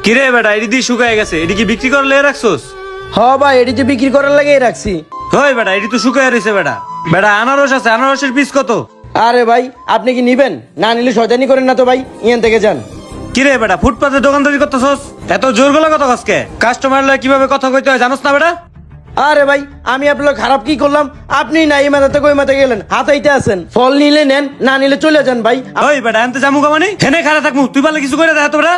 কিরে বেটা এটি দিয়ে শুকায় গেছে, এটি কি বিক্রি করে লেগে রাখছোস? হ ভাই, এটি যে বিক্রি করার লাগিয়ে রাখছি। হই বেটা এটি তো শুকায় রয়েছে বেটা। বেটা আনারস আছে, আনারসের পিস কত? আরে ভাই, আপনি কি নিবেন? না নিলে শয়তানি করেন না তো ভাই, ইয়ান থেকে যান। কিরে বেটা ফুটপাতে দোকানদারি করতেছস, এত জোর গলা কথা কসকে? কাস্টমার লয় কিভাবে কথা কইতে হয় জানোস না বেটা? আরে ভাই, আমি আপনার খারাপ কি করলাম? আপনি না এই মাথা থেকে ওই মাথা গেলেন, হাতাইতে আছেন। ফল নিলে নেন, না নিলে চলে যান ভাই। ওই বেটা আনতে যামু কামানি হেনে খারাপ থাকমু, তুই পারলে কিছু করে দেখা তো বেটা।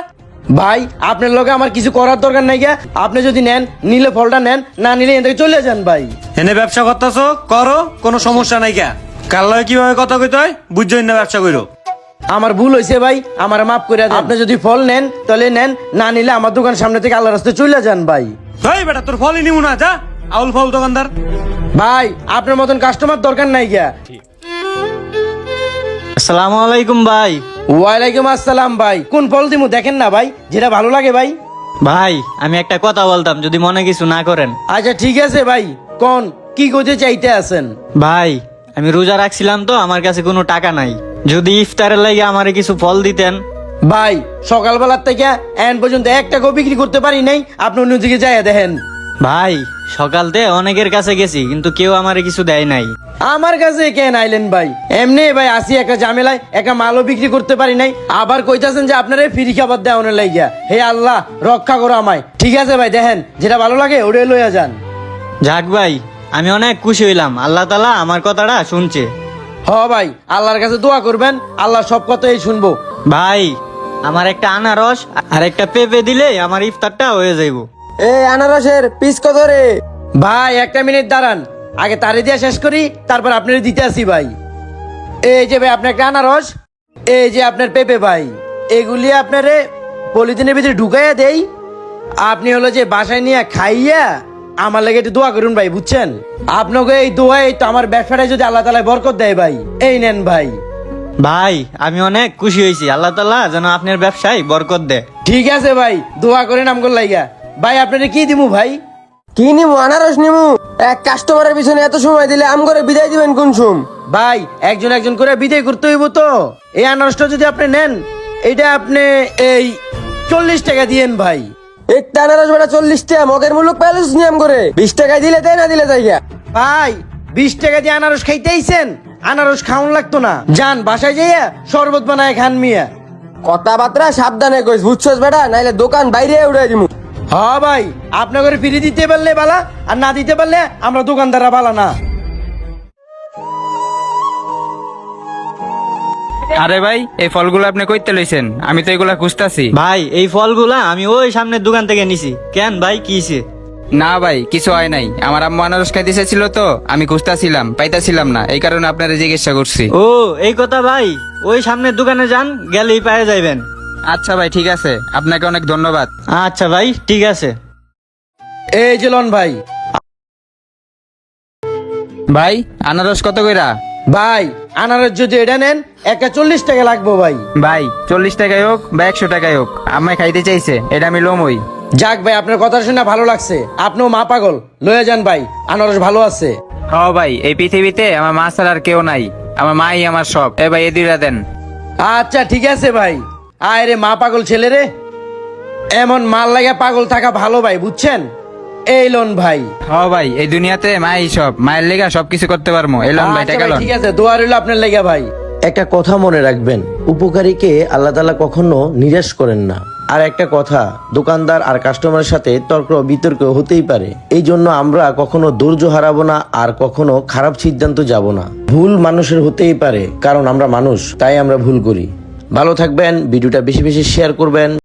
ভাই আপনার লগে আমার কিছু করার দরকার নাই গা। আপনি যদি নেন, নিলে ফলটা নেন, না নিলে এখান থেকে চলে যান ভাই। হেনে ব্যবসা করতেছো করো, কোনো সমস্যা নাই কা। কার লয় কিভাবে কথা কইতে হয় বুঝছই না, ব্যবসা কইরো। আমার ভুল হয়েছে ভাই, আমার মাফ করে দেন। আপনি যদি ফল নেন তাহলে নেন, না নিলে আমার দোকান সামনে থেকে আল্লাহ রাস্তায় চলে যান ভাই। ওই বেটা তোর ফলই নিমু না, যা আউল ফল দোকানদার। ভাই আপনার মতন কাস্টমার দরকার নাই গা। আসসালামু আলাইকুম ভাই। ওয়ালাইকুম আসসালাম ভাই। কোন ফল দিমু দেখেন না ভাই, যেটা ভালো লাগে ভাই। ভাই আমি একটা কথা বলতাম, যদি মনে কিছু না করেন। আচ্ছা ঠিক আছে ভাই, কোন কি করতে চাইতে আছেন? ভাই আমি রোজা রাখছিলাম তো, আমার কাছে কোনো টাকা নাই, যদি ইফতারের লাগে আমারে কিছু ফল দিতেন। ভাই সকালবেলার থেকে এন পর্যন্ত এক টাকাও বিক্রি করতে পারি নাই, আপনি অন্যদিকে যাইয়া দেখেন। ভাই সকালতে অনেকের কাছে গেছি কিন্তু কেউ আমারে কিছু দেয় নাই। আমার কাছে কেন আইলেন ভাই? এমনি ভাই আসি একটা ঝামেলায়, একটা মালও বিক্রি করতে পারি নাই, আবার কইতাছেন যে আপনারা ফ্রি খাবার দেওয়ানোর লাগিয়া। হে আল্লাহ রক্ষা করো আমায়। ঠিক আছে ভাই, দেখেন যেটা ভালো লাগে ওটাই লইয়া যান। যাক ভাই, আমি অনেক খুশি হইলাম, আল্লাহ তাআলা আমার কথাটা শুনছে। হ ভাই, আল্লাহর কাছে দোয়া করবেন, আল্লাহ সব কথাই শুনবো। ভাই আমার একটা আনারস আর একটা পেঁপে দিলে আমার ইফতারটা হয়ে যাইব। এই আনারসের পিস কত রে? ভাই একটা মিনিট দাঁড়ান, আগে তারে দিয়া শেষ করি, তারপর আপনার দিতে আসি ভাই। এই যে ভাই আপনার একটা আনারস, এই যে আপনার পেঁপে ভাই, এগুলি আপনারে পলিথিনের ভিতরে ঢুকাইয়া দেই। আপনি হলো যে বাসায় নিয়ে খাইয়া আমার লাগে একটু দোয়া করুন ভাই, বুঝছেন? আপনাকে এই দোয়াই তো আমার ব্যবসাটাই যদি আল্লাহ তাআলা বরকত দেয় ভাই। এই নেন ভাই। ভাই আমি অনেক খুশি হয়েছি, আল্লাহ তাআলা যেন আপনার ব্যবসায় বরকত দেয়। ঠিক আছে ভাই, দোয়া করেন আমগোর লাইগা। ভাই আপনারে কি দিমু ভাই? কি নিমু? আনারস নিমু। এক কাস্টমারের পিছনে এত সময় দিলে আম করে বিদায় দিবেন কোন সুম? ভাই একজন একজন করে বিদায় করতে হইব তো। এই আনারসটা যদি আপনি নেন, এটা আপনি এই 40 টাকা দিয়েন ভাই। একটা আনারস বেটা 40 টাকা, মগের মুলুক প্যালেস নিয়াম করে 20 টাকায় দিলে দেয়, না দিলে যাই গা। ভাই 20 টাকা দিয়ে আনারস খাইতে আইছেন, আনারস খাওন লাগতো না। যান বাসায় যাইয়া শরবত বানায় খান মিয়া। কথাবার্তা সাবধানে কইস, বুঝছস বেটা, নাইলে দোকান বাইরে উড়াই দিমু। হ্যাঁ ভাই, আপনার ঘরে ফিরে দিতে পারলে বালা, আর না দিতে পারলে আমরা দোকানদাররা বালা না। আরে ভাই, এই ফলগুলো আপনি কইতে লইছেন? আমি তো এগুলা খুঁজতাছি। ভাই এই ফলগুলা আমি ওই সামনের দোকান থেকে নিছি। কেন ভাই কি হইছে? না ভাই, কিছু হয় নাই। আমার আম্মু আনারস খাইতে চাইছিল তো, আমি খুঁজতাছিলাম, পাইতাছিলাম না, এই কারণে আপনারা জিজ্ঞাসা করছি। ও এই কথা ভাই, ওই সামনের দোকানে যান, গেলেই পেয়ে যাইবেন। আচ্ছা ভাই ঠিক আছে, আপনাকে অনেক ধন্যবাদ। আচ্ছা ভাই ঠিক আছে। এই যে লন ভাই। ভাই আনারস কত কইরা? ভাই আনারস যদি এটা নেন, একটা 40 টাকা লাগবো ভাই। ভাই 40 টাকায় হোক বা 100 টাকায় হোক, আমায় খাইতে চাইছে, এটা আমি লোমই। যাক ভাই, আপনার কথা শুনে ভালো লাগছে। আপনিও মা পাগল, লয়ে যান ভাই, আনারস ভালো আছে। হ্যাঁ ভাই, এই পৃথিবীতে আমার মা ছাড়া আর কেউ নাই, আমার মাই আমার সব। এ ভাই এ দুইটা দেন। আচ্ছা ঠিক আছে ভাই। আয় রে মা পাগল ছেলে রে, এমন মাল লাগে পাগল থাকা ভালো ভাই, বুঝছেন? এই লোন ভাই। হ্যাঁ ভাই, এই দুনিয়াতে মাই সব, মায়ের লেগা সবকিছু করতে পারবো। এই লোন ভাই, আচ্ছা টাকা ভাই, লোন। ঠিক আছে, দোয়া রইল আপনার লেগে ভাই। একটা কথা মনে রাখবেন, উপকারীকে আল্লাহ তাআলা কখনো নিরাশ করেন না। আর একটা কথা, দোকানদার আর কাস্টমারের সাথে তর্ক বিতর্ক হতেই পারে, এই জন্য আমরা কখনো ধৈর্য হারাবো না, আর কখনো খারাপ সিদ্ধান্ত যাব না। ভুল মানুষের হতেই পারে, কারণ আমরা মানুষ, তাই আমরা ভুল করি। ভালো থাকবেন, ভিডিওটা বেশি বেশি শেয়ার করবেন।